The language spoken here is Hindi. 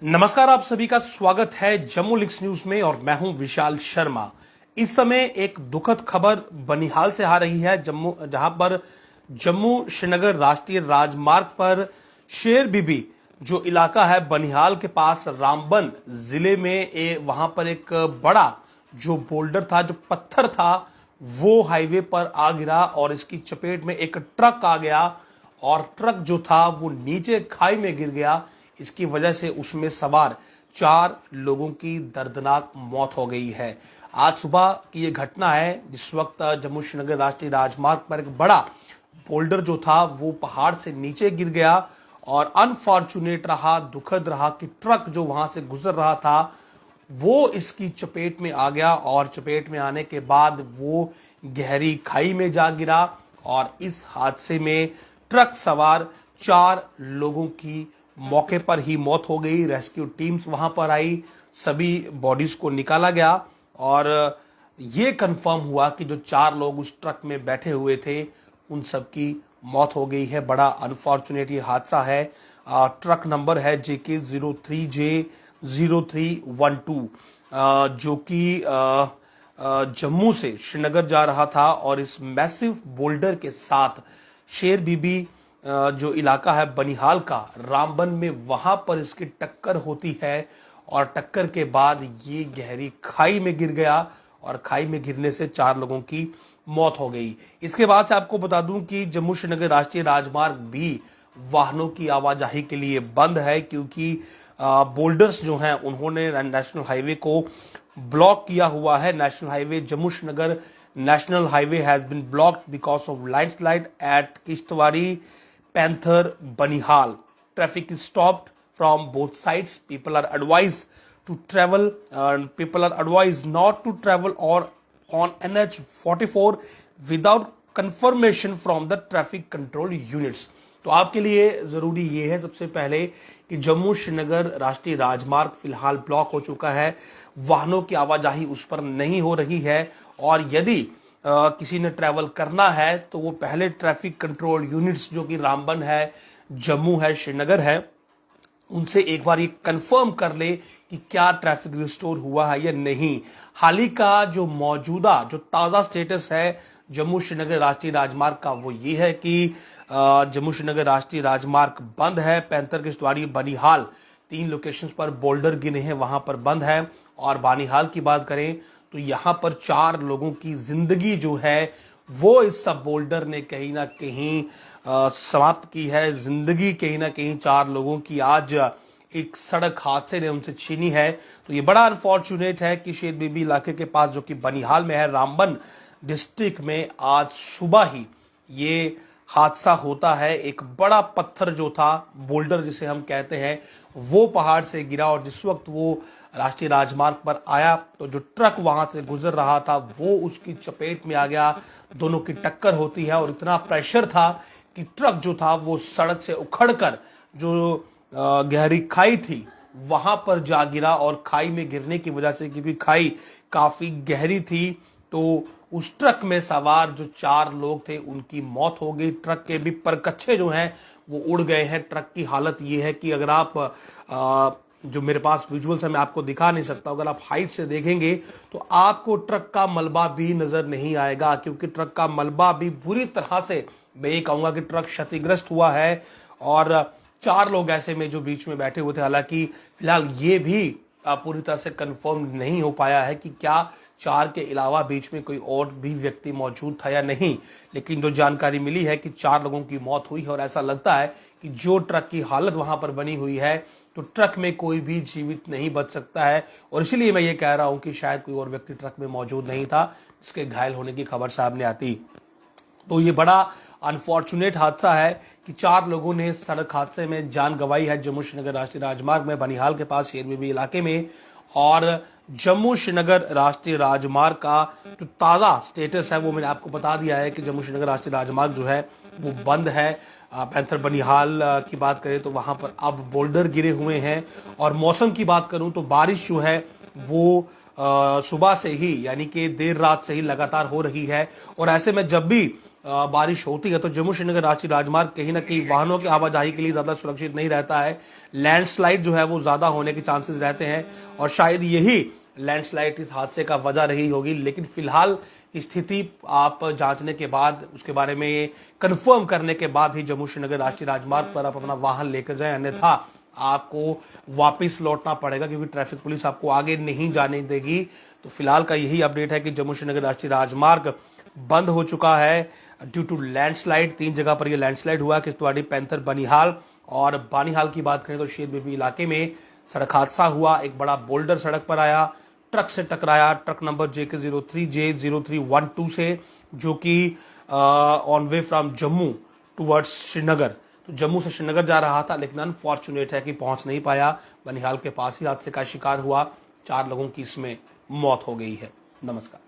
नमस्कार, आप सभी का स्वागत है जम्मू लिंक्स न्यूज में और मैं हूं विशाल शर्मा। इस समय एक दुखद खबर बनिहाल से आ रही है, जहां पर जम्मू श्रीनगर राष्ट्रीय राजमार्ग पर शेर बीबी जो इलाका है बनिहाल के पास रामबन जिले में वहां पर एक बड़ा जो बोल्डर था, जो पत्थर था, वो हाईवे पर आ गिरा और इसकी चपेट में एक ट्रक आ गया और ट्रक जो था वो नीचे खाई में गिर गया। इसकी वजह से उसमें सवार 4 लोगों की दर्दनाक मौत हो गई है। आज सुबह की यह घटना है जिस वक्त जम्मू श्रीनगर राष्ट्रीय राजमार्ग पर एक बड़ा बोल्डर जो था वो पहाड़ से नीचे गिर गया और अनफॉर्चुनेट रहा, दुखद रहा कि ट्रक जो वहां से गुजर रहा था वो इसकी चपेट में आ गया और चपेट में आने के बाद वो गहरी खाई में जा गिरा और इस हादसे में ट्रक सवार 4 लोगों की मौके पर ही मौत हो गई। रेस्क्यू टीम्स वहां पर आई, सभी बॉडीज को निकाला गया और ये कंफर्म हुआ कि जो 4 लोग उस ट्रक में बैठे हुए थे उन सब की मौत हो गई है। बड़ा अनफॉर्चुनेट ये हादसा है। ट्रक नंबर है JK03J0312 जो कि जम्मू से श्रीनगर जा रहा था और इस मैसिव बोल्डर के साथ शेर बीबी जो इलाका है बनिहाल का रामबन में, वहां पर इसकी टक्कर होती है और टक्कर के बाद ये गहरी खाई में गिर गया और खाई में गिरने से 4 लोगों की मौत हो गई। इसके बाद से आपको बता दूं कि जम्मू श्रीनगर राष्ट्रीय राजमार्ग भी वाहनों की आवाजाही के लिए बंद है क्योंकि बोल्डर्स जो हैं उन्होंने नेशनल हाईवे को ब्लॉक किया हुआ है। National highway Jammu Srinagar national highway has been blocked because of landslide at Kishtwari Panther Banihal. Traffic is stopped from both sides. People are advised to travel. People are advised not to travel or on NH44 without confirmation from the traffic control units. तो आपके लिए जरूरी ये है सबसे पहले कि जम्मू श्रीनगर राष्ट्रीय राजमार्ग फिलहाल ब्लॉक हो चुका है, वाहनों की आवाजाही उस पर नहीं हो रही है और यदि किसी ने ट्रैवल करना है तो वो पहले ट्रैफिक कंट्रोल यूनिट्स जो कि रामबन है, जम्मू है, श्रीनगर है, उनसे एक बार ये कंफर्म कर ले कि क्या ट्रैफिक रिस्टोर हुआ है या नहीं। हाल ही का जो मौजूदा जो ताज़ा स्टेटस है जम्मू श्रीनगर राष्ट्रीय राजमार्ग का वो ये है कि जम्मू श्रीनगर राष्ट्रीय राजमार्ग बंद है। पैंथर किश्तवाड़ी बनिहाल 3 लोकेशंस पर बोल्डर गिरे हैं, वहां पर बंद है। और बनिहाल की बात करें तो यहां पर 4 लोगों की जिंदगी जो है वो इस सब बोल्डर ने कहीं ना कहीं समाप्त की है। जिंदगी कहीं ना कहीं 4 लोगों की आज एक सड़क हादसे ने उनसे छीनी है। तो ये बड़ा अनफॉर्चुनेट है कि शेर बीबी इलाके के पास जो कि बनिहाल में है, रामबन डिस्ट्रिक्ट में, आज सुबह ही ये हादसा होता है। एक बड़ा पत्थर जो था, बोल्डर जिसे हम कहते हैं, वो पहाड़ से गिरा और जिस वक्त वो राष्ट्रीय राजमार्ग पर आया तो जो ट्रक वहां से गुजर रहा था वो उसकी चपेट में आ गया। दोनों की टक्कर होती है और इतना प्रेशर था कि ट्रक जो था वो सड़क से उखड़कर जो गहरी खाई थी वहां पर जा गिरा और खाई में गिरने की वजह से, क्योंकि खाई काफी गहरी थी, तो उस ट्रक में सवार जो 4 लोग थे उनकी मौत हो गई। ट्रक के भी परकच्चे जो हैं वो उड़ गए हैं। ट्रक की हालत ये है कि अगर आप जो मेरे पास विजुअल्स है मैं आपको दिखा नहीं सकता, अगर आप हाइट से देखेंगे तो आपको ट्रक का मलबा भी नजर नहीं आएगा क्योंकि ट्रक का मलबा भी बुरी तरह से, मैं ये कहूंगा कि ट्रक क्षतिग्रस्त हुआ है। और 4 लोग ऐसे में जो बीच में बैठे हुए थे, हालांकि फिलहाल ये भी पूरी तरह से कंफर्म नहीं हो पाया है कि क्या 4 के अलावा बीच में कोई और भी व्यक्ति मौजूद था या नहीं, लेकिन जो जानकारी मिली है कि 4 लोगों की मौत हुई है और ऐसा लगता है कि जो ट्रक की हालत वहां पर बनी हुई है तो ट्रक में कोई भी जीवित नहीं बच सकता है और इसीलिए मैं ये कह रहा हूं कि शायद कोई और व्यक्ति ट्रक में मौजूद नहीं था जिसके घायल होने की खबर सामने आती। तो ये बड़ा अनफॉर्चुनेट हादसा है कि 4 लोगों ने सड़क हादसे में जान गंवाई है जम्मू श्रीनगर राष्ट्रीय राजमार्ग में बनिहाल के पास शेर बीबी इलाके में। और जम्मू श्रीनगर राष्ट्रीय राजमार्ग का जो ताज़ा स्टेटस है वो मैंने आपको बता दिया है कि जम्मू श्रीनगर राष्ट्रीय राजमार्ग जो है वो बंद है। पैंथर बनिहाल की बात करें तो वहां पर अब बोल्डर गिरे हुए हैं। और मौसम की बात करूं तो बारिश जो है वो सुबह से ही, यानी कि देर रात से ही लगातार हो रही है और ऐसे में जब भी बारिश होती है तो जम्मू श्रीनगर राष्ट्रीय राजमार्ग कहीं ना कहीं वाहनों की आवाजाही के लिए ज्यादा सुरक्षित नहीं रहता है। लैंडस्लाइड जो है वो ज्यादा होने के चांसेस रहते हैं और शायद यही लैंडस्लाइड इस हादसे का वजह रही होगी। लेकिन फिलहाल स्थिति आप जांचने के बाद, उसके बारे में कंफर्म करने के बाद ही जम्मू श्रीनगर राष्ट्रीय राजमार्ग पर आप अपना वाहन लेकर जाएं, अन्यथा आपको वापस लौटना पड़ेगा क्योंकि ट्रैफिक पुलिस आपको आगे नहीं जाने देगी। तो फिलहाल का यही अपडेट है कि जम्मू श्रीनगर राष्ट्रीय राजमार्ग बंद हो चुका है ड्यू टू लैंडस्लाइड। 3 जगह पर यह लैंडस्लाइड हुआ, किश्तवाड़ी, पैंथर, बनिहाल। और बनिहाल की बात करें तो शेर बीबी इलाके में सड़क हादसा हुआ, एक बड़ा बोल्डर सड़क पर आया, ट्रक से टकराया, ट्रक नंबर JK03J0312 से, जो कि on way from Jammu towards Srinagar, तो जम्मू से श्रीनगर जा रहा था, लेकिन अनफॉर्चुनेट है कि पहुंच नहीं पाया। बनिहाल के पास ही हादसे का शिकार हुआ, 4 लोगों की इसमें मौत हो गई है। नमस्कार।